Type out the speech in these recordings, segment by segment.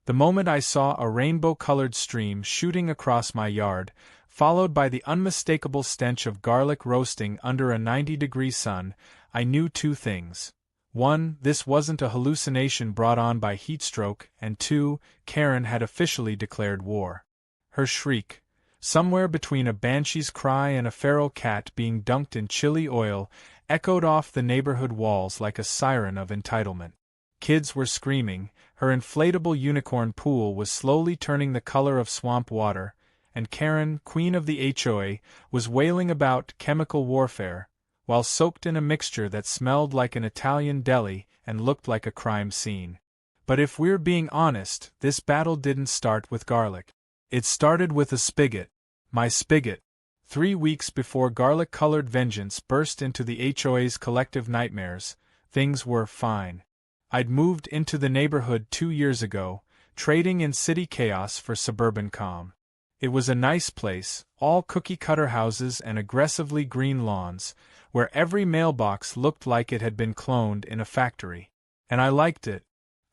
The moment I saw a rainbow-colored stream shooting across my yard, followed by the unmistakable stench of garlic roasting under a 90-degree sun, I knew two things. 1. This wasn't a hallucination brought on by heatstroke, and 2. Karen had officially declared war. Her shriek, somewhere between a banshee's cry and a feral cat being dunked in chili oil, echoed off the neighborhood walls like a siren of entitlement. Kids were screaming, her inflatable unicorn pool was slowly turning the color of swamp water, and Karen, queen of the HOA, was wailing about chemical warfare, while soaked in a mixture that smelled like an Italian deli and looked like a crime scene. But if we're being honest, this battle didn't start with garlic. It started with a spigot. My spigot. 3 weeks before garlic-colored vengeance burst into the HOA's collective nightmares, things were fine. I'd moved into the neighborhood 2 years ago, trading in city chaos for suburban calm. It was a nice place, all cookie-cutter houses and aggressively green lawns, where every mailbox looked like it had been cloned in a factory. And I liked it.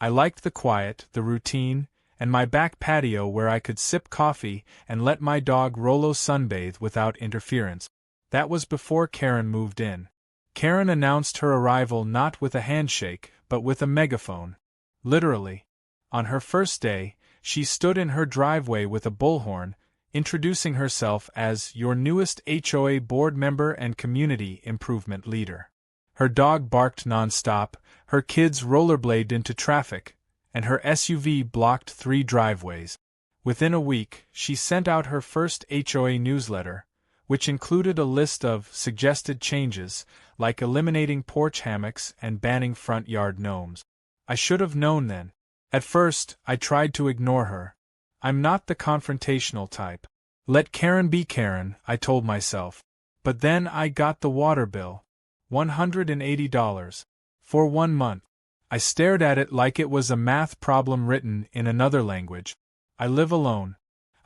I liked the quiet, the routine, and my back patio where I could sip coffee and let my dog Rolo sunbathe without interference. That was before Karen moved in. Karen announced her arrival not with a handshake, but with a megaphone. Literally. On her first day, she stood in her driveway with a bullhorn, introducing herself as your newest HOA board member and community improvement leader. Her dog barked nonstop, her kids rollerbladed into traffic, and her SUV blocked 3 driveways. Within a week, she sent out her first HOA newsletter, which included a list of suggested changes, like eliminating porch hammocks and banning front yard gnomes. I should have known then. At first, I tried to ignore her. I'm not the confrontational type. Let Karen be Karen, I told myself. But then I got the water bill. $180. For 1 month. I stared at it like it was a math problem written in another language. I live alone.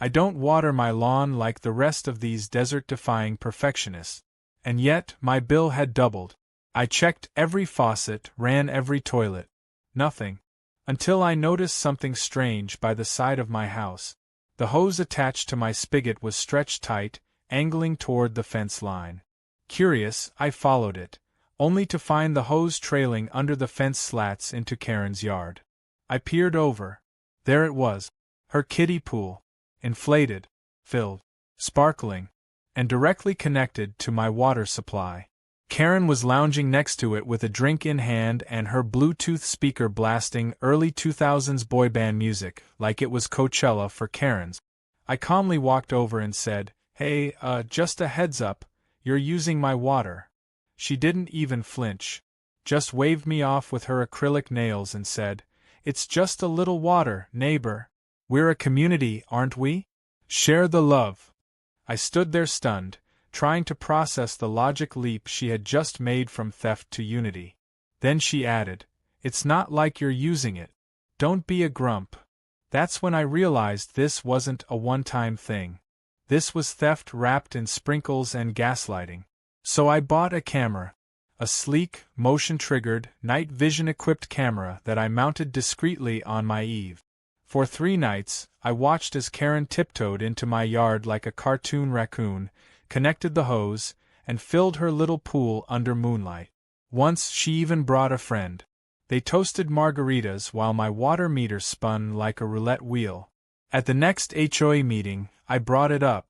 I don't water my lawn like the rest of these desert-defying perfectionists. And yet, my bill had doubled. I checked every faucet, ran every toilet. Nothing. Until I noticed something strange by the side of my house. The hose attached to my spigot was stretched tight, angling toward the fence line. Curious, I followed it, only to find the hose trailing under the fence slats into Karen's yard. I peered over. There it was. Her kiddie pool. Inflated, filled, sparkling, and directly connected to my water supply. Karen was lounging next to it with a drink in hand and her Bluetooth speaker blasting early 2000s boy band music like it was Coachella for Karens. I calmly walked over and said, "Hey, just a heads up, you're using my water." She didn't even flinch, just waved me off with her acrylic nails and said, "It's just a little water, neighbor. We're a community, aren't we? Share the love." I stood there stunned, trying to process the logic leap she had just made from theft to unity. Then she added, "It's not like you're using it. Don't be a grump." That's when I realized this wasn't a one-time thing. This was theft wrapped in sprinkles and gaslighting. So I bought a camera. A sleek, motion-triggered, night vision-equipped camera that I mounted discreetly on my eave. For 3 nights, I watched as Karen tiptoed into my yard like a cartoon raccoon, connected the hose, and filled her little pool under moonlight. Once she even brought a friend. They toasted margaritas while my water meter spun like a roulette wheel. At the next HOA meeting, I brought it up.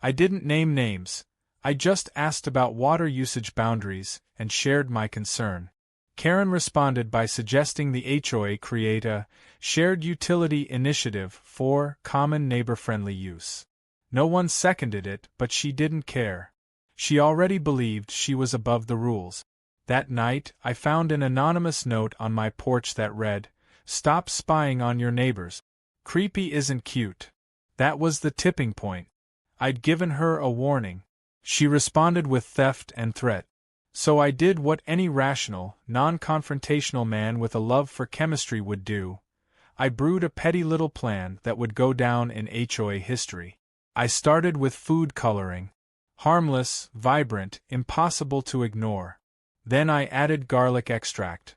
I didn't name names. I just asked about water usage boundaries and shared my concern. Karen responded by suggesting the HOA create a shared utility initiative for common neighbor-friendly use. No one seconded it, but she didn't care. She already believed she was above the rules. That night, I found an anonymous note on my porch that read, "Stop spying on your neighbors. Creepy isn't cute." That was the tipping point. I'd given her a warning. She responded with theft and threat. So I did what any rational, non-confrontational man with a love for chemistry would do. I brewed a petty little plan that would go down in HOA history. I started with food coloring. Harmless, vibrant, impossible to ignore. Then I added garlic extract.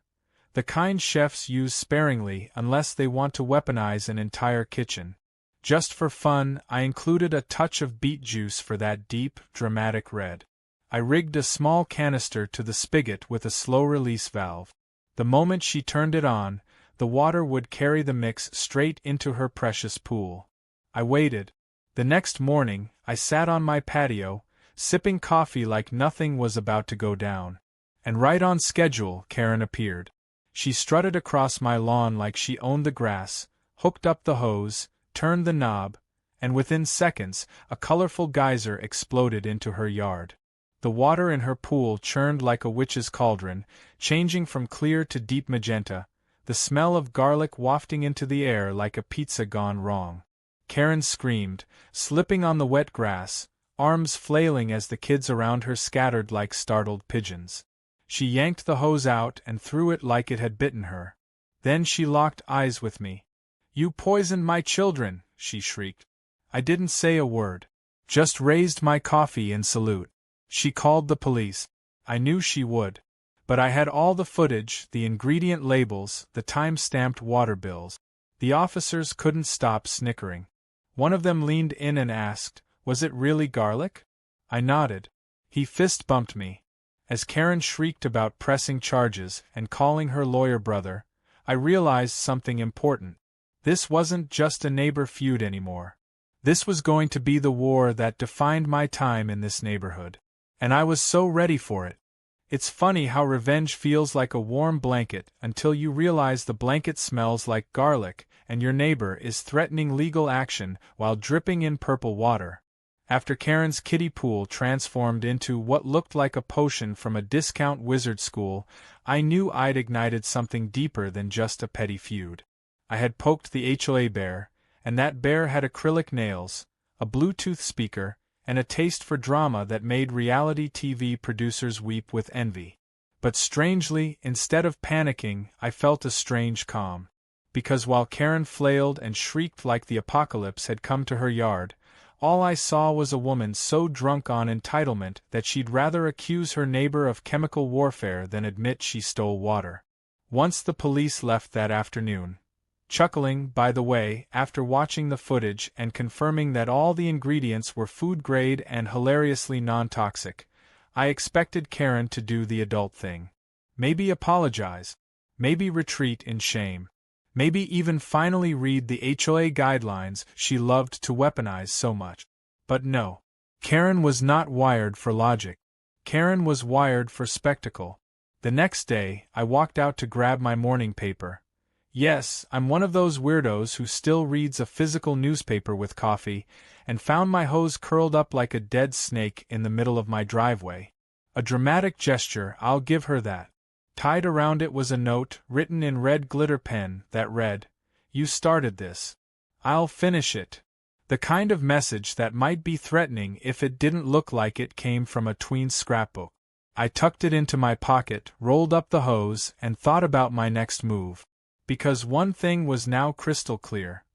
The kind chefs use sparingly unless they want to weaponize an entire kitchen. Just for fun, I included a touch of beet juice for that deep, dramatic red. I rigged a small canister to the spigot with a slow-release valve. The moment she turned it on, the water would carry the mix straight into her precious pool. I waited. The next morning, I sat on my patio, sipping coffee like nothing was about to go down. And right on schedule, Karen appeared. She strutted across my lawn like she owned the grass, hooked up the hose, turned the knob, and within seconds, a colorful geyser exploded into her yard. The water in her pool churned like a witch's cauldron, changing from clear to deep magenta, the smell of garlic wafting into the air like a pizza gone wrong. Karen screamed, slipping on the wet grass, arms flailing as the kids around her scattered like startled pigeons. She yanked the hose out and threw it like it had bitten her. Then she locked eyes with me. "You poisoned my children," she shrieked. I didn't say a word. Just raised my coffee in salute. She called the police. I knew she would. But I had all the footage, the ingredient labels, the time-stamped water bills. The officers couldn't stop snickering. One of them leaned in and asked, "Was it really garlic?" I nodded. He fist-bumped me. As Karen shrieked about pressing charges and calling her lawyer brother, I realized something important. This wasn't just a neighbor feud anymore. This was going to be the war that defined my time in this neighborhood. And I was so ready for it. It's funny how revenge feels like a warm blanket until you realize the blanket smells like garlic and your neighbor is threatening legal action while dripping in purple water. After Karen's kiddie pool transformed into what looked like a potion from a discount wizard school, I knew I'd ignited something deeper than just a petty feud. I had poked the HOA bear, and that bear had acrylic nails, a Bluetooth speaker, and a taste for drama that made reality TV producers weep with envy. But strangely, instead of panicking, I felt a strange calm. Because while Karen flailed and shrieked like the apocalypse had come to her yard, all I saw was a woman so drunk on entitlement that she'd rather accuse her neighbor of chemical warfare than admit she stole water. Once the police left that afternoon, chuckling, by the way, after watching the footage and confirming that all the ingredients were food-grade and hilariously non-toxic, I expected Karen to do the adult thing. Maybe apologize. Maybe retreat in shame. Maybe even finally read the HOA guidelines she loved to weaponize so much. But no. Karen was not wired for logic. Karen was wired for spectacle. The next day, I walked out to grab my morning paper. Yes, I'm one of those weirdos who still reads a physical newspaper with coffee, and found my hose curled up like a dead snake in the middle of my driveway. A dramatic gesture, I'll give her that. Tied around it was a note, written in red glitter pen, that read, "You started this. I'll finish it." The kind of message that might be threatening if it didn't look like it came from a tween's scrapbook. I tucked it into my pocket, rolled up the hose, and thought about my next move. Because one thing was now crystal clear.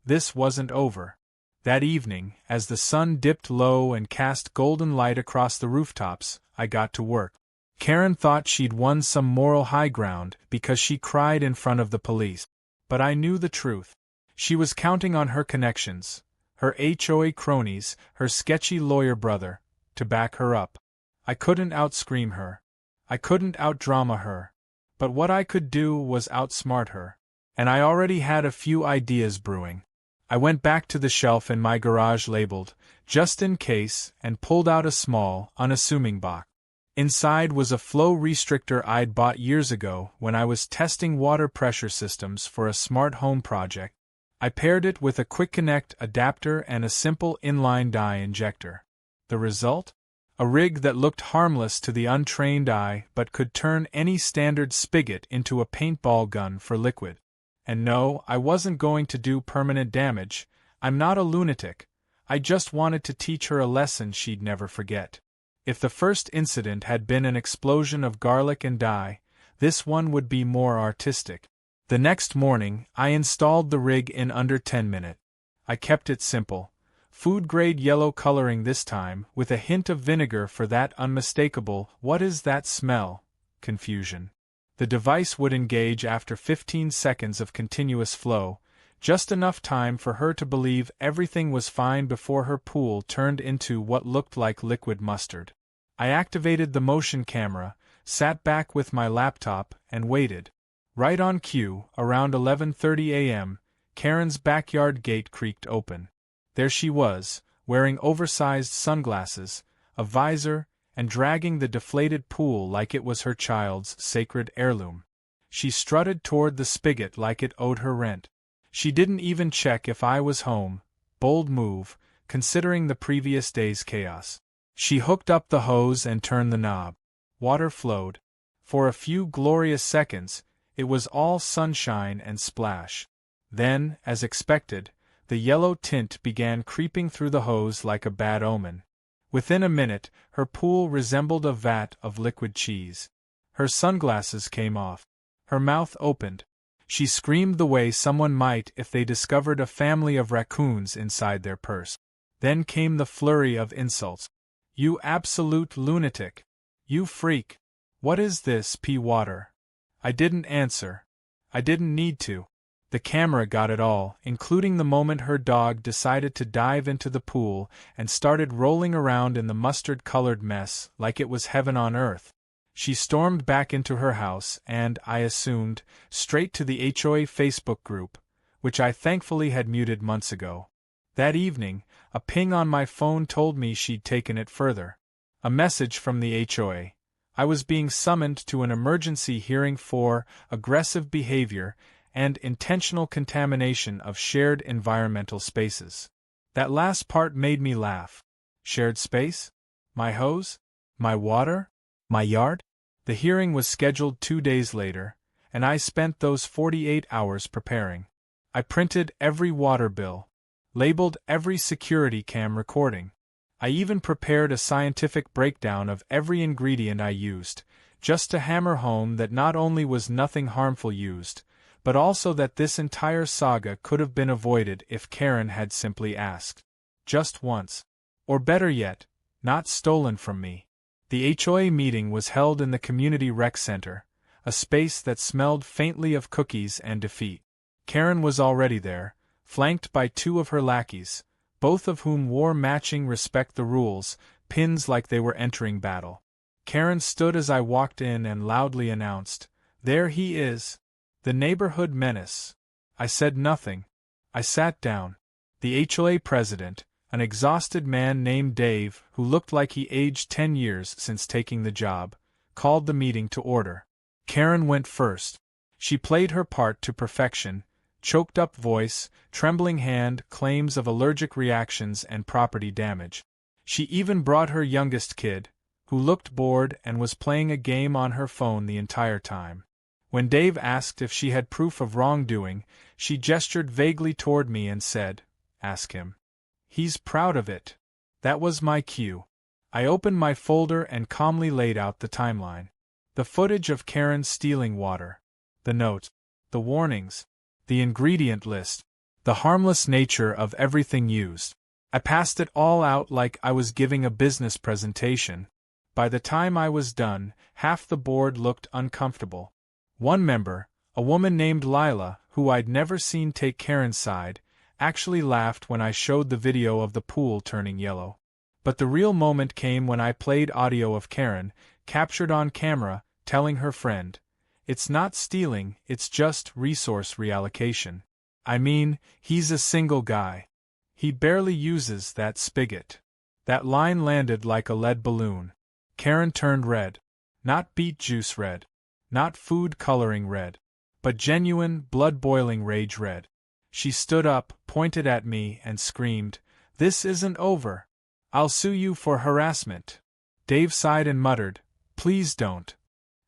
This wasn't over. That evening, as the sun dipped low and cast golden light across the rooftops, I got to work. Karen thought she'd won some moral high ground because she cried in front of the police. But I knew the truth. She was counting on her connections, her HOA cronies, her sketchy lawyer brother, to back her up. I couldn't outscream her. I couldn't outdrama her. But what I could do was outsmart her. And I already had a few ideas brewing. I went back to the shelf in my garage labeled, "Just in case," and pulled out a small, unassuming box. Inside was a flow restrictor I'd bought years ago when I was testing water pressure systems for a smart home project. I paired it with a quick connect adapter and a simple inline dye injector. The result? A rig that looked harmless to the untrained eye but could turn any standard spigot into a paintball gun for liquid. And no, I wasn't going to do permanent damage. I'm not a lunatic. I just wanted to teach her a lesson she'd never forget. If the first incident had been an explosion of garlic and dye, this one would be more artistic. The next morning, I installed the rig in under 10 minutes. I kept it simple. Food-grade yellow coloring this time, with a hint of vinegar for that unmistakable "what is that smell?" confusion. The device would engage after 15 seconds of continuous flow, just enough time for her to believe everything was fine before her pool turned into what looked like liquid mustard. I activated the motion camera, sat back with my laptop, and waited. Right on cue, around 11:30 a.m., Karen's backyard gate creaked open. There she was, wearing oversized sunglasses, a visor, and dragging the deflated pool like it was her child's sacred heirloom. She strutted toward the spigot like it owed her rent. She didn't even check if I was home, bold move, considering the previous day's chaos. She hooked up the hose and turned the knob. Water flowed. For a few glorious seconds, it was all sunshine and splash. Then, as expected, the yellow tint began creeping through the hose like a bad omen. Within a minute, her pool resembled a vat of liquid cheese. Her sunglasses came off. Her mouth opened. She screamed the way someone might if they discovered a family of raccoons inside their purse. Then came the flurry of insults. "You absolute lunatic! You freak! What is this pea water?" I didn't answer. I didn't need to. The camera got it all, including the moment her dog decided to dive into the pool and started rolling around in the mustard-colored mess like it was heaven on earth. She stormed back into her house and, I assumed, straight to the HOA Facebook group, which I thankfully had muted months ago. That evening, a ping on my phone told me she'd taken it further. A message from the HOA. I was being summoned to an emergency hearing for aggressive behavior and intentional contamination of shared environmental spaces. That last part made me laugh. Shared space? My hose? My water? My yard? The hearing was scheduled 2 days later, and I spent those 48 hours preparing. I printed every water bill, labeled every security cam recording. I even prepared a scientific breakdown of every ingredient I used, just to hammer home that not only was nothing harmful used, but also that this entire saga could have been avoided if Karen had simply asked. Just once. Or better yet, not stolen from me. The HOA meeting was held in the Community Rec Center, a space that smelled faintly of cookies and defeat. Karen was already there, flanked by 2 of her lackeys, both of whom wore matching respect the rules pins like they were entering battle. Karen stood as I walked in and loudly announced, "There he is. The neighborhood menace." I said nothing. I sat down. The HOA president, an exhausted man named Dave, who looked like he aged 10 years since taking the job, called the meeting to order. Karen went first. She played her part to perfection, choked-up voice, trembling hand, claims of allergic reactions and property damage. She even brought her youngest kid, who looked bored and was playing a game on her phone the entire time. When Dave asked if she had proof of wrongdoing, she gestured vaguely toward me and said, "Ask him. He's proud of it." That was my cue. I opened my folder and calmly laid out the timeline. The footage of Karen stealing water. The note. The warnings. The ingredient list. The harmless nature of everything used. I passed it all out like I was giving a business presentation. By the time I was done, half the board looked uncomfortable. One member, a woman named Lila, who I'd never seen take Karen's side, actually laughed when I showed the video of the pool turning yellow. But the real moment came when I played audio of Karen, captured on camera, telling her friend, "It's not stealing, it's just resource reallocation. I mean, he's a single guy. He barely uses that spigot." That line landed like a lead balloon. Karen turned red. Not beet juice red. Not food coloring red. But genuine, blood-boiling rage red. She stood up, pointed at me, and screamed, "This isn't over. I'll sue you for harassment." Dave sighed and muttered, "Please don't."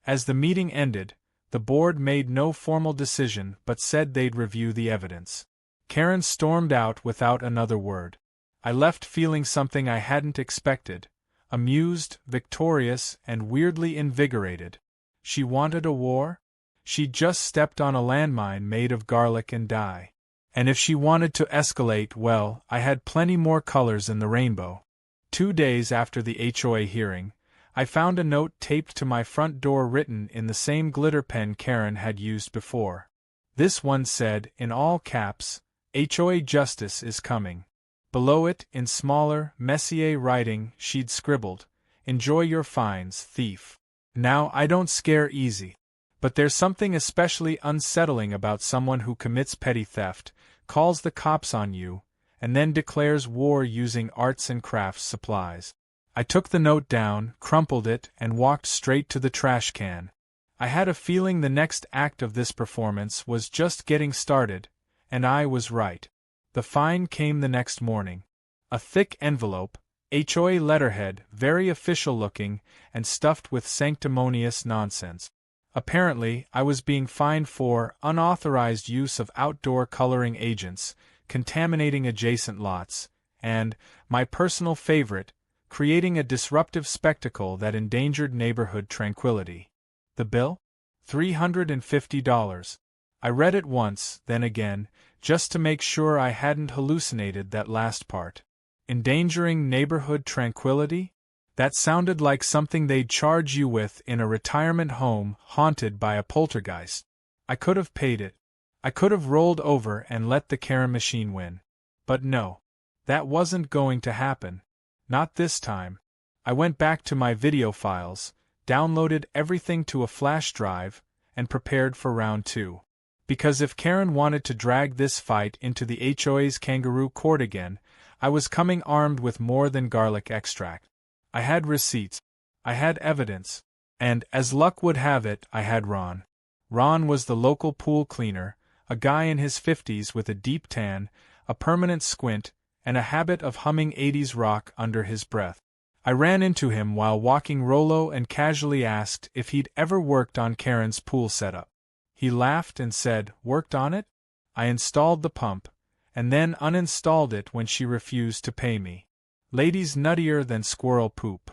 As the meeting ended, the board made no formal decision but said they'd review the evidence. Karen stormed out without another word. I left feeling something I hadn't expected, amused, victorious, and weirdly invigorated. She wanted a war? She'd just stepped on a landmine made of garlic and dye. And if she wanted to escalate, well, I had plenty more colors in the rainbow. 2 days after the HOA hearing, I found a note taped to my front door written in the same glitter pen Karen had used before. This one said, in all caps, "HOA Justice is coming." Below it, in smaller, Messier writing, she'd scribbled, "Enjoy your fines, thief." Now, I don't scare easy. But there's something especially unsettling about someone who commits petty theft, calls the cops on you, and then declares war using arts and crafts supplies. I took the note down, crumpled it, and walked straight to the trash can. I had a feeling the next act of this performance was just getting started, and I was right. The fine came the next morning. A thick envelope, HOA letterhead, very official-looking, and stuffed with sanctimonious nonsense. Apparently, I was being fined for unauthorized use of outdoor coloring agents, contaminating adjacent lots, and, my personal favorite, creating a disruptive spectacle that endangered neighborhood tranquility. The bill? $350. I read it once, then again, just to make sure I hadn't hallucinated that last part. Endangering neighborhood tranquility? That sounded like something they'd charge you with in a retirement home haunted by a poltergeist. I could have paid it. I could have rolled over and let the Karen machine win. But no. That wasn't going to happen. Not this time. I went back to my video files, downloaded everything to a flash drive, and prepared for round 2. Because if Karen wanted to drag this fight into the HOA's kangaroo court again, I was coming armed with more than garlic extract. I had receipts. I had evidence. And, as luck would have it, I had Ron. Ron was the local pool cleaner, a guy in his 50s with a deep tan, a permanent squint, and a habit of humming 80s rock under his breath. I ran into him while walking Rolo and casually asked if he'd ever worked on Karen's pool setup. He laughed and said, "Worked on it? I installed the pump, and then uninstalled it when she refused to pay me. Ladies nuttier than squirrel poop."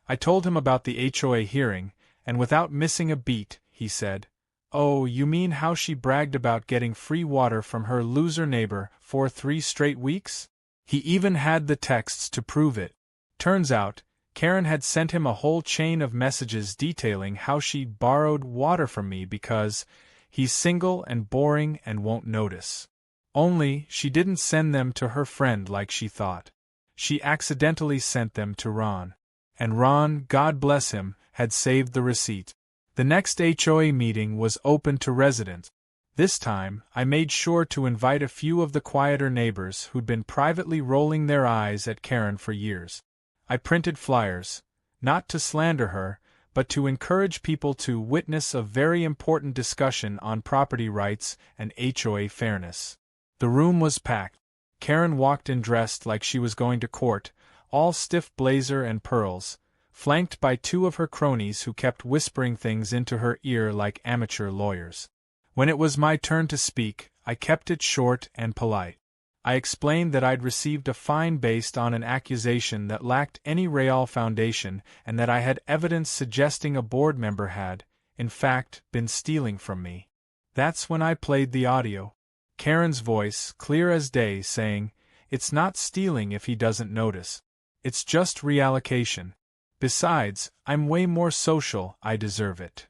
I told him about the HOA hearing, and without missing a beat, he said, "Oh, you mean how she bragged about getting free water from her loser neighbor for 3 straight weeks? He even had the texts to prove it. Turns out, Karen had sent him a whole chain of messages detailing how she'd borrowed water from me because he's single and boring and won't notice. Only, she didn't send them to her friend like she thought. She accidentally sent them to Ron. And Ron, God bless him, had saved the receipt. The next HOA meeting was open to residents. This time, I made sure to invite a few of the quieter neighbors who'd been privately rolling their eyes at Karen for years. I printed flyers, not to slander her, but to encourage people to witness a very important discussion on property rights and HOA fairness. The room was packed. Karen walked in dressed like she was going to court, all stiff blazer and pearls, flanked by 2 of her cronies who kept whispering things into her ear like amateur lawyers. When it was my turn to speak, I kept it short and polite. I explained that I'd received a fine based on an accusation that lacked any real foundation and that I had evidence suggesting a board member had, in fact, been stealing from me. That's when I played the audio. Karen's voice, clear as day, saying, "It's not stealing if he doesn't notice. It's just reallocation. Besides, I'm way more social, I deserve it."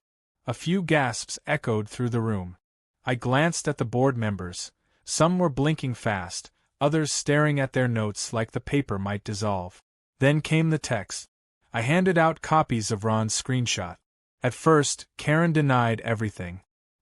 A few gasps echoed through the room. I glanced at the board members. Some were blinking fast, others staring at their notes like the paper might dissolve. Then came the text. I handed out copies of Ron's screenshot. At first, Karen denied everything.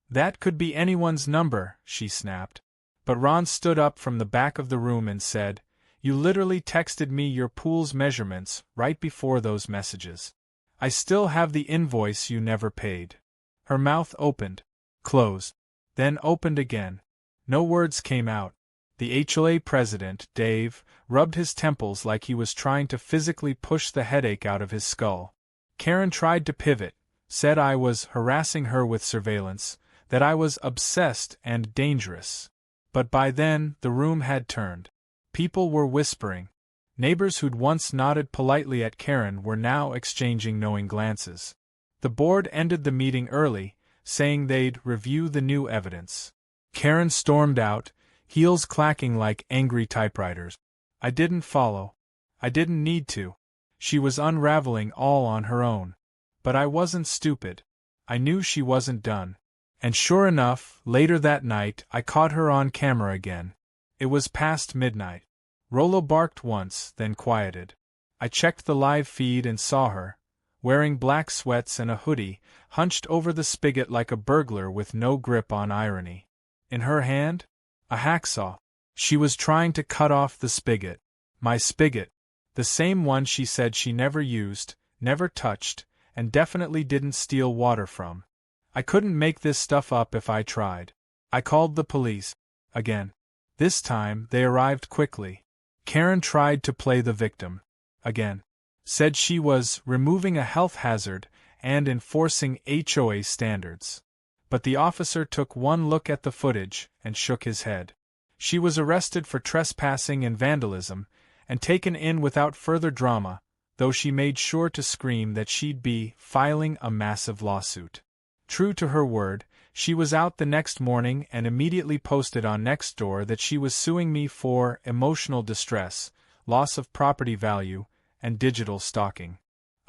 "That could be anyone's number," she snapped. But Ron stood up from the back of the room and said, "You literally texted me your pool's measurements right before those messages. I still have the invoice you never paid." Her mouth opened, closed, then opened again. No words came out. The HOA president, Dave, rubbed his temples like he was trying to physically push the headache out of his skull. Karen tried to pivot, said I was harassing her with surveillance, that I was obsessed and dangerous. But by then, the room had turned. People were whispering. Neighbors who'd once nodded politely at Karen were now exchanging knowing glances. The board ended the meeting early, saying they'd review the new evidence. Karen stormed out, heels clacking like angry typewriters. I didn't follow. I didn't need to. She was unraveling all on her own. But I wasn't stupid. I knew she wasn't done. And sure enough, later that night I caught her on camera again. It was past midnight. Rollo barked once, then quieted. I checked the live feed and saw her, wearing black sweats and a hoodie, hunched over the spigot like a burglar with no grip on irony. In her hand? A hacksaw. She was trying to cut off the spigot. My spigot. The same one she said she never used, never touched, and definitely didn't steal water from. I couldn't make this stuff up if I tried. I called the police. Again. This time, they arrived quickly. Karen tried to play the victim. Again. Said she was removing a health hazard and enforcing HOA standards. But the officer took one look at the footage and shook his head. She was arrested for trespassing and vandalism, and taken in without further drama, though she made sure to scream that she'd be filing a massive lawsuit. True to her word, she was out the next morning and immediately posted on Nextdoor that she was suing me for emotional distress, loss of property value, and digital stalking.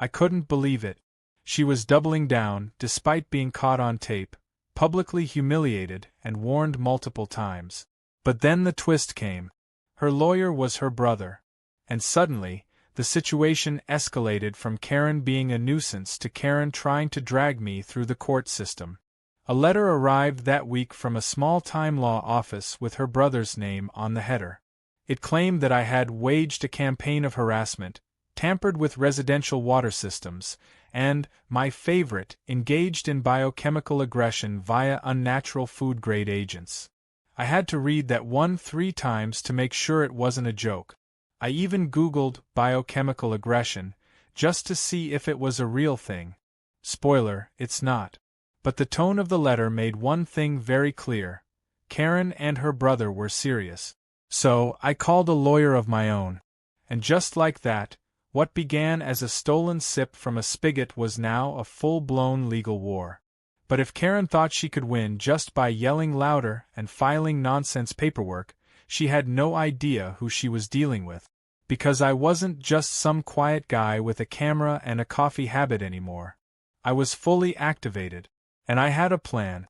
I couldn't believe it. She was doubling down, despite being caught on tape, publicly humiliated, and warned multiple times. But then the twist came. Her lawyer was her brother. And suddenly, the situation escalated from Karen being a nuisance to Karen trying to drag me through the court system. A letter arrived that week from a small-time law office with her brother's name on the header. It claimed that I had waged a campaign of harassment, tampered with residential water systems, and, my favorite, engaged in biochemical aggression via unnatural food-grade agents. I had to read that one 3 times to make sure it wasn't a joke. I even Googled biochemical aggression, just to see if it was a real thing. Spoiler, it's not. But the tone of the letter made one thing very clear. Karen and her brother were serious. So, I called a lawyer of my own. And just like that, what began as a stolen sip from a spigot was now a full-blown legal war. But if Karen thought she could win just by yelling louder and filing nonsense paperwork, she had no idea who she was dealing with. Because I wasn't just some quiet guy with a camera and a coffee habit anymore. I was fully activated. And I had a plan.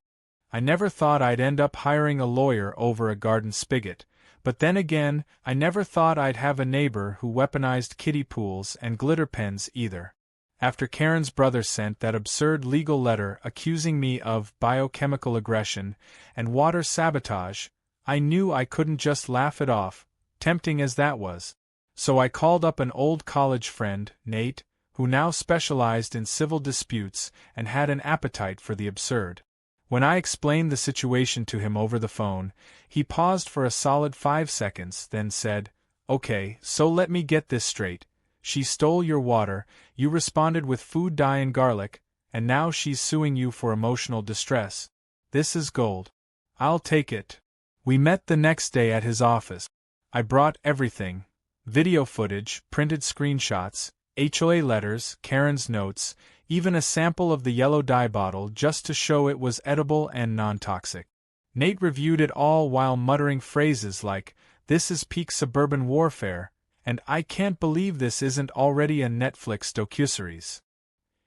I never thought I'd end up hiring a lawyer over a garden spigot, but then again, I never thought I'd have a neighbor who weaponized kiddie pools and glitter pens either. After Karen's brother sent that absurd legal letter accusing me of biochemical aggression and water sabotage, I knew I couldn't just laugh it off, tempting as that was. So I called up an old college friend, Nate, who now specialized in civil disputes and had an appetite for the absurd. When I explained the situation to him over the phone, he paused for a solid 5 seconds, then said, "Okay, so let me get this straight. She stole your water, you responded with food dye and garlic, and now she's suing you for emotional distress. This is gold. I'll take it." We met the next day at his office. I brought everything: video footage, printed screenshots, HOA letters, Karen's notes, even a sample of the yellow dye bottle just to show it was edible and non-toxic. Nate reviewed it all while muttering phrases like, "This is peak suburban warfare," and "I can't believe this isn't already a Netflix docuseries."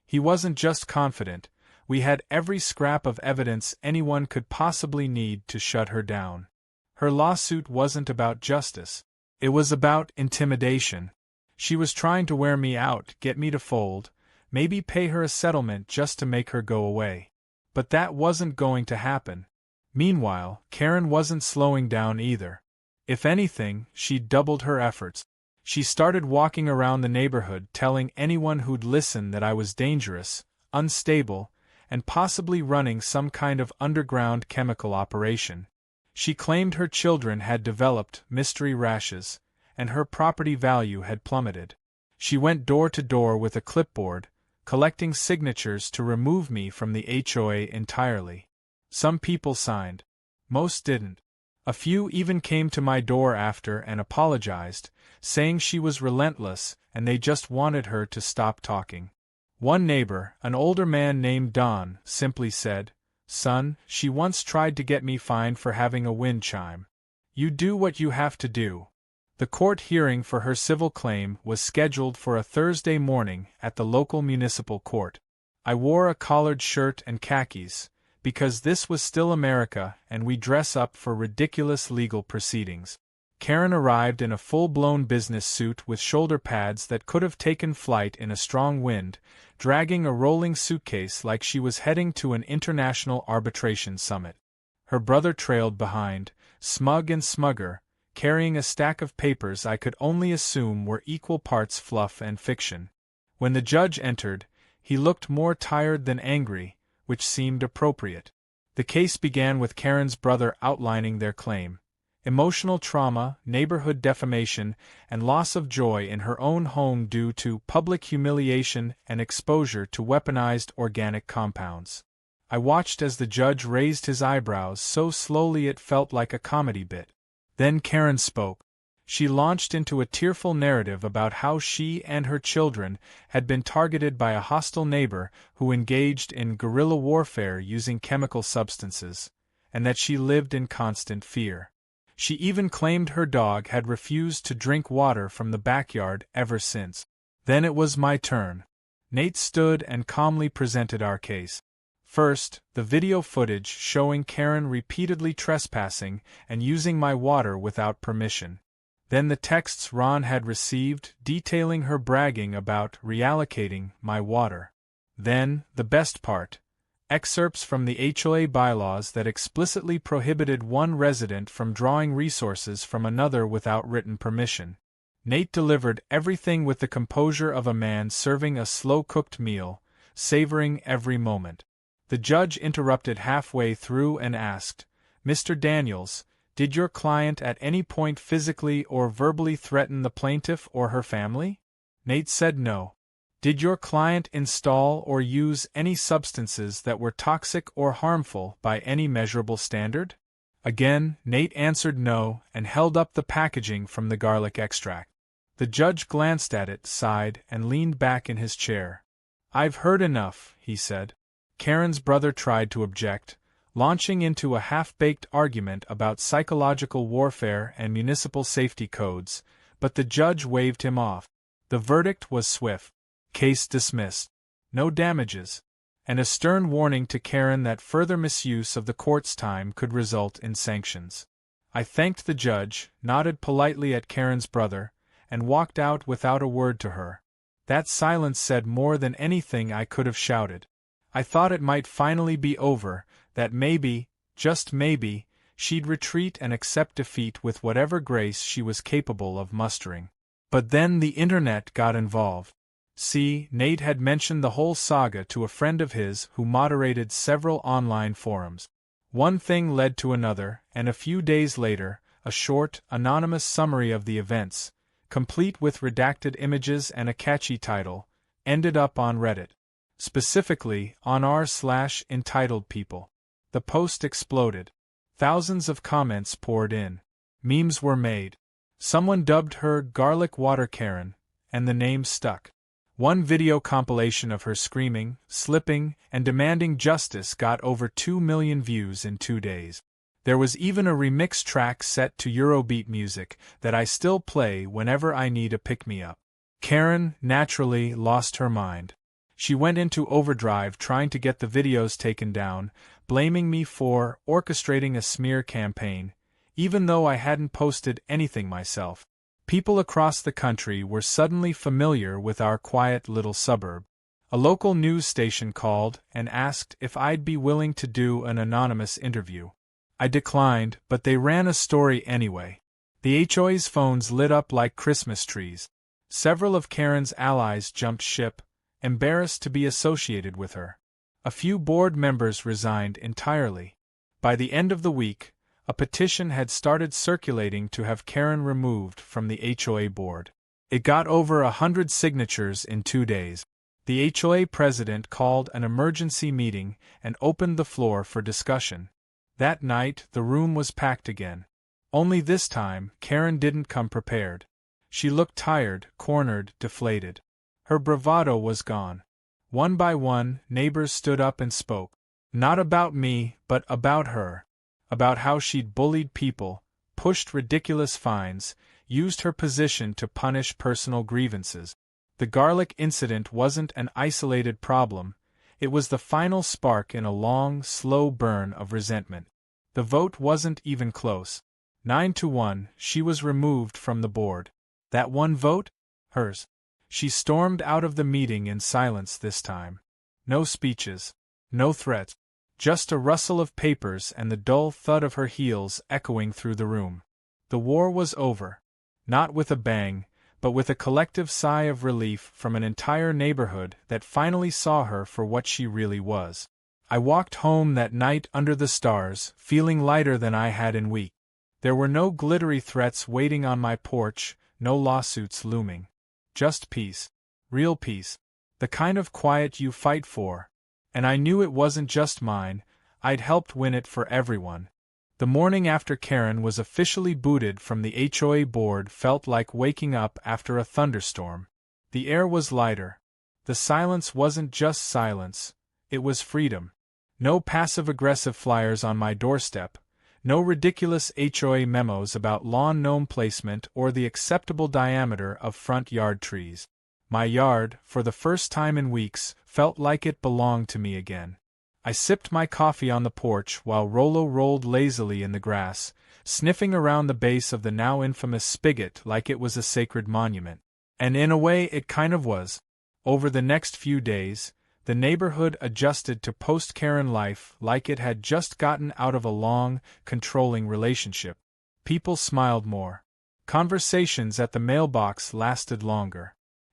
He wasn't just confident, we had every scrap of evidence anyone could possibly need to shut her down. Her lawsuit wasn't about justice. It was about intimidation. She was trying to wear me out, get me to fold, maybe pay her a settlement just to make her go away. But that wasn't going to happen. Meanwhile, Karen wasn't slowing down either. If anything, she'd doubled her efforts. She started walking around the neighborhood telling anyone who'd listen that I was dangerous, unstable, and possibly running some kind of underground chemical operation. She claimed her children had developed mystery rashes, and her property value had plummeted. She went door to door with a clipboard, collecting signatures to remove me from the HOA entirely. Some people signed. Most didn't. A few even came to my door after and apologized, saying she was relentless and they just wanted her to stop talking. One neighbor, an older man named Don, simply said, "Son, she once tried to get me fined for having a wind chime. You do what you have to do. The court hearing for her civil claim was scheduled for a Thursday morning at the local municipal court. I wore a collared shirt and khakis, because this was still America and we dress up for ridiculous legal proceedings. Karen arrived in a full-blown business suit with shoulder pads that could have taken flight in a strong wind, dragging a rolling suitcase like she was heading to an international arbitration summit. Her brother trailed behind, smug and smugger, carrying a stack of papers I could only assume were equal parts fluff and fiction. When the judge entered, he looked more tired than angry, which seemed appropriate. The case began with Karen's brother outlining their claim: emotional trauma, neighborhood defamation, and loss of joy in her own home due to public humiliation and exposure to weaponized organic compounds. I watched as the judge raised his eyebrows so slowly it felt like a comedy bit. Then Karen spoke. She launched into a tearful narrative about how she and her children had been targeted by a hostile neighbor who engaged in guerrilla warfare using chemical substances, and that she lived in constant fear. She even claimed her dog had refused to drink water from the backyard ever since. Then it was my turn. Nate stood and calmly presented our case. First, the video footage showing Karen repeatedly trespassing and using my water without permission. Then the texts Ron had received detailing her bragging about reallocating my water. Then, the best part, excerpts from the HOA bylaws that explicitly prohibited one resident from drawing resources from another without written permission. Nate delivered everything with the composure of a man serving a slow-cooked meal, savoring every moment. The judge interrupted halfway through and asked, "Mr. Daniels, did your client at any point physically or verbally threaten the plaintiff or her family?" Nate said no. "Did your client install or use any substances that were toxic or harmful by any measurable standard?" Again, Nate answered no and held up the packaging from the garlic extract. The judge glanced at it, sighed, and leaned back in his chair. "I've heard enough," he said. Karen's brother tried to object, launching into a half-baked argument about psychological warfare and municipal safety codes, but the judge waved him off. The verdict was swift. Case dismissed. No damages. And a stern warning to Karen that further misuse of the court's time could result in sanctions. I thanked the judge, nodded politely at Karen's brother, and walked out without a word to her. That silence said more than anything I could have shouted. I thought it might finally be over, that maybe, just maybe, she'd retreat and accept defeat with whatever grace she was capable of mustering. But then the internet got involved. See, Nate had mentioned the whole saga to a friend of his who moderated several online forums. One thing led to another, and a few days later, a short, anonymous summary of the events, complete with redacted images and a catchy title, ended up on Reddit. Specifically, on r/EntitledPeople. The post exploded. Thousands of comments poured in. Memes were made. Someone dubbed her Garlic Water Karen, and the name stuck. One video compilation of her screaming, slipping, and demanding justice got over 2 million views in 2 days. There was even a remix track set to Eurobeat music that I still play whenever I need a pick-me-up. Karen, naturally, lost her mind. She went into overdrive trying to get the videos taken down, blaming me for orchestrating a smear campaign, even though I hadn't posted anything myself. People across the country were suddenly familiar with our quiet little suburb. A local news station called and asked if I'd be willing to do an anonymous interview. I declined, but they ran a story anyway. The HOA's phones lit up like Christmas trees. Several of Karen's allies jumped ship, embarrassed to be associated with her. A few board members resigned entirely. By the end of the week, a petition had started circulating to have Karen removed from the HOA board. It got over 100 signatures in 2 days. The HOA president called an emergency meeting and opened the floor for discussion. That night, the room was packed again. Only this time, Karen didn't come prepared. She looked tired, cornered, deflated. Her bravado was gone. One by one, neighbors stood up and spoke. Not about me, but about her. About how she'd bullied people, pushed ridiculous fines, used her position to punish personal grievances. The garlic incident wasn't an isolated problem, it was the final spark in a long, slow burn of resentment. The vote wasn't even close. 9-1, she was removed from the board. That one vote? Hers. She stormed out of the meeting in silence this time. No speeches. No threats. Just a rustle of papers and the dull thud of her heels echoing through the room. The war was over. Not with a bang, but with a collective sigh of relief from an entire neighborhood that finally saw her for what she really was. I walked home that night under the stars, feeling lighter than I had in weeks. There were no glittery threats waiting on my porch, no lawsuits looming. Just peace. Real peace. The kind of quiet you fight for. And I knew it wasn't just mine, I'd helped win it for everyone. The morning after Karen was officially booted from the HOA board felt like waking up after a thunderstorm. The air was lighter. The silence wasn't just silence, it was freedom. No passive-aggressive flyers on my doorstep, no ridiculous HOA memos about lawn gnome placement or the acceptable diameter of front yard trees. My yard, for the first time in weeks, felt like it belonged to me again. I sipped my coffee on the porch while Rollo rolled lazily in the grass, sniffing around the base of the now infamous Spigot like it was a sacred monument. And in a way it kind of was. Over the next few days, the neighborhood adjusted to post-Karen life like it had just gotten out of a long, controlling relationship. People smiled more. Conversations at the mailbox lasted longer.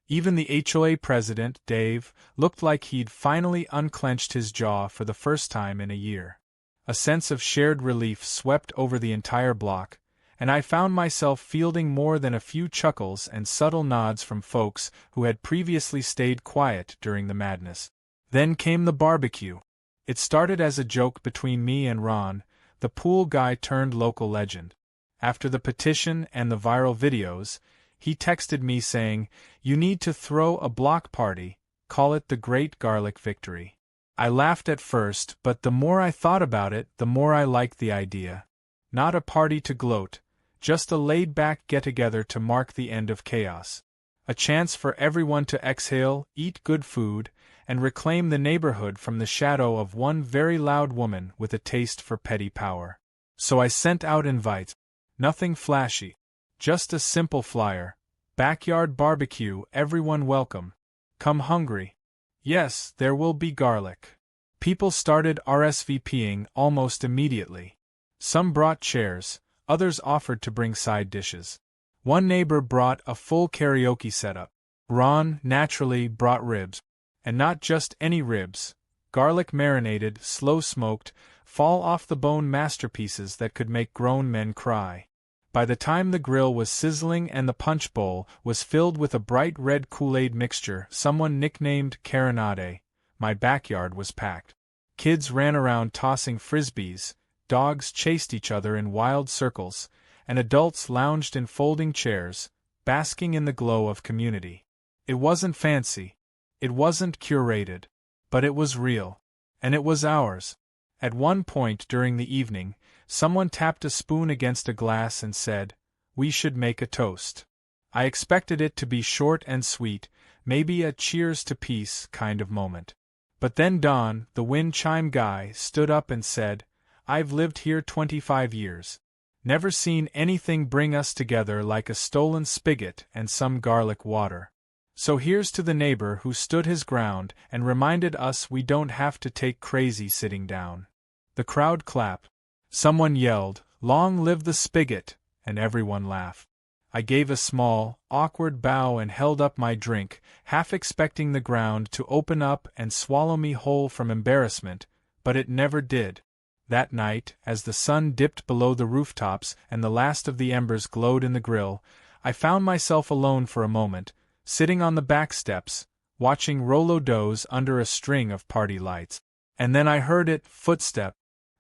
Even the HOA president, Dave, looked like he'd finally unclenched his jaw for the first time in a year. A sense of shared relief swept over the entire block, and I found myself fielding more than a few chuckles and subtle nods from folks who had previously stayed quiet during the madness. Then came the barbecue. It started as a joke between me and Ron, the pool guy turned local legend. After the petition and the viral videos, he texted me saying, "You need to throw a block party, call it the Great Garlic Victory." I laughed at first, but the more I thought about it, the more I liked the idea. Not a party to gloat, just a laid-back get-together to mark the end of chaos. A chance for everyone to exhale, eat good food, and reclaim the neighborhood from the shadow of one very loud woman with a taste for petty power. So I sent out invites. Nothing flashy. Just a simple flyer. Backyard barbecue, everyone welcome. Come hungry. Yes, there will be garlic. People started RSVPing almost immediately. Some brought chairs, others offered to bring side dishes. One neighbor brought a full karaoke setup. Ron, naturally, brought ribs. And not just any ribs. Garlic-marinated, slow-smoked, fall-off-the-bone masterpieces that could make grown men cry. By the time the grill was sizzling and the punch bowl was filled with a bright red Kool-Aid mixture someone nicknamed Karenade, my backyard was packed. Kids ran around tossing frisbees, dogs chased each other in wild circles, and adults lounged in folding chairs, basking in the glow of community. It wasn't fancy. It wasn't curated. But it was real. And it was ours. At one point during the evening, someone tapped a spoon against a glass and said, "We should make a toast." I expected it to be short and sweet, maybe a cheers to peace kind of moment. But then Don, the wind chime guy, stood up and said, "I've lived here 25 years. Never seen anything bring us together like a stolen spigot and some garlic water. So here's to the neighbor who stood his ground and reminded us we don't have to take crazy sitting down." The crowd clapped. Someone yelled, "Long live the spigot," and everyone laughed. I gave a small, awkward bow and held up my drink, half expecting the ground to open up and swallow me whole from embarrassment, but it never did. That night, as the sun dipped below the rooftops and the last of the embers glowed in the grill, I found myself alone for a moment, sitting on the back steps, watching Rollo doze under a string of party lights. And then I heard it, footstep.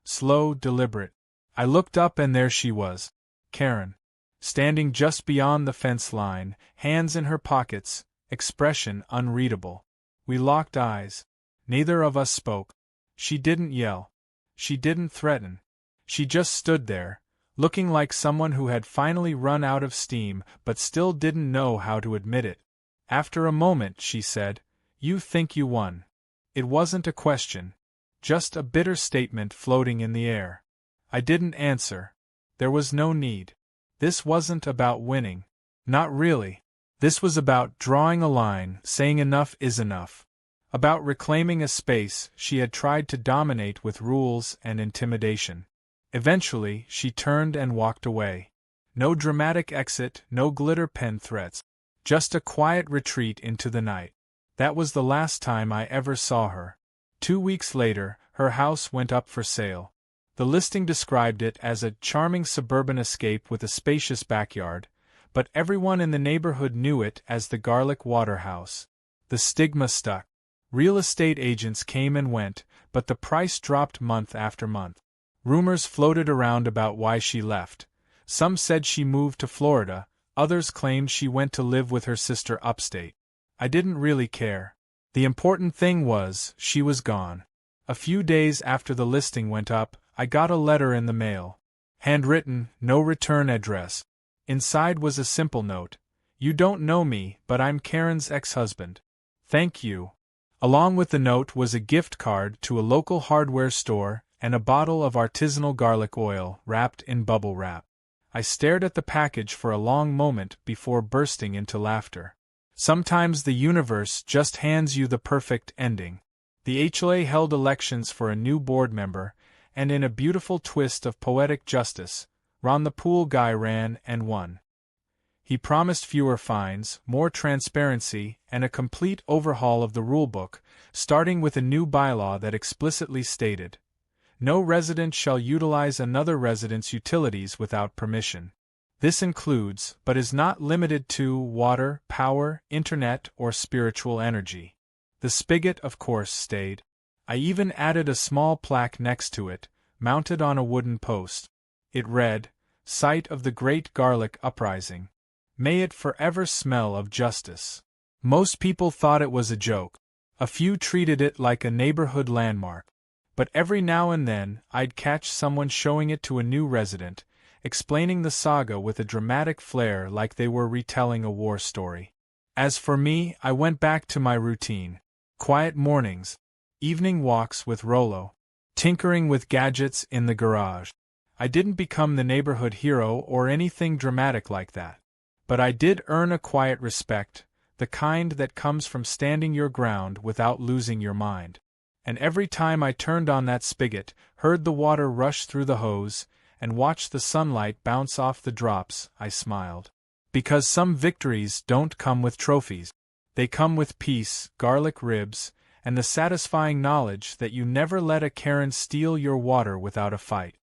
Slow, deliberate. I looked up and there she was, Karen. Standing just beyond the fence line, hands in her pockets, expression unreadable. We locked eyes. Neither of us spoke. She didn't yell. She didn't threaten. She just stood there, looking like someone who had finally run out of steam but still didn't know how to admit it. After a moment, she said, "You think you won." It wasn't a question. Just a bitter statement floating in the air. I didn't answer. There was no need. This wasn't about winning. Not really. This was about drawing a line, saying enough is enough. About reclaiming a space she had tried to dominate with rules and intimidation. Eventually, she turned and walked away. No dramatic exit, no glitter pen threats. Just a quiet retreat into the night. That was the last time I ever saw her. 2 weeks later, her house went up for sale. The listing described it as a charming suburban escape with a spacious backyard, but everyone in the neighborhood knew it as the Garlic Water House. The stigma stuck. Real estate agents came and went, but the price dropped month after month. Rumors floated around about why she left. Some said she moved to Florida, others claimed she went to live with her sister upstate. I didn't really care. The important thing was, she was gone. A few days after the listing went up, I got a letter in the mail. Handwritten, no return address. Inside was a simple note. "You don't know me, but I'm Karen's ex-husband. Thank you." Along with the note was a gift card to a local hardware store and a bottle of artisanal garlic oil wrapped in bubble wrap. I stared at the package for a long moment before bursting into laughter. Sometimes the universe just hands you the perfect ending. The HOA held elections for a new board member, and in a beautiful twist of poetic justice, Ron the pool guy ran and won. He promised fewer fines, more transparency, and a complete overhaul of the rulebook, starting with a new bylaw that explicitly stated, "No resident shall utilize another resident's utilities without permission." This includes, but is not limited to, water, power, internet, or spiritual energy. The spigot, of course, stayed. I even added a small plaque next to it, mounted on a wooden post. It read, "Site of the Great Garlic Uprising. May it forever smell of justice." Most people thought it was a joke. A few treated it like a neighborhood landmark. But every now and then, I'd catch someone showing it to a new resident, explaining the saga with a dramatic flair like they were retelling a war story. As for me, I went back to my routine. Quiet mornings, evening walks with Rollo, tinkering with gadgets in the garage. I didn't become the neighborhood hero or anything dramatic like that. But I did earn a quiet respect, the kind that comes from standing your ground without losing your mind. And every time I turned on that spigot, heard the water rush through the hose, and watched the sunlight bounce off the drops, I smiled. Because some victories don't come with trophies. They come with peace, garlic ribs, and the satisfying knowledge that you never let a Karen steal your water without a fight.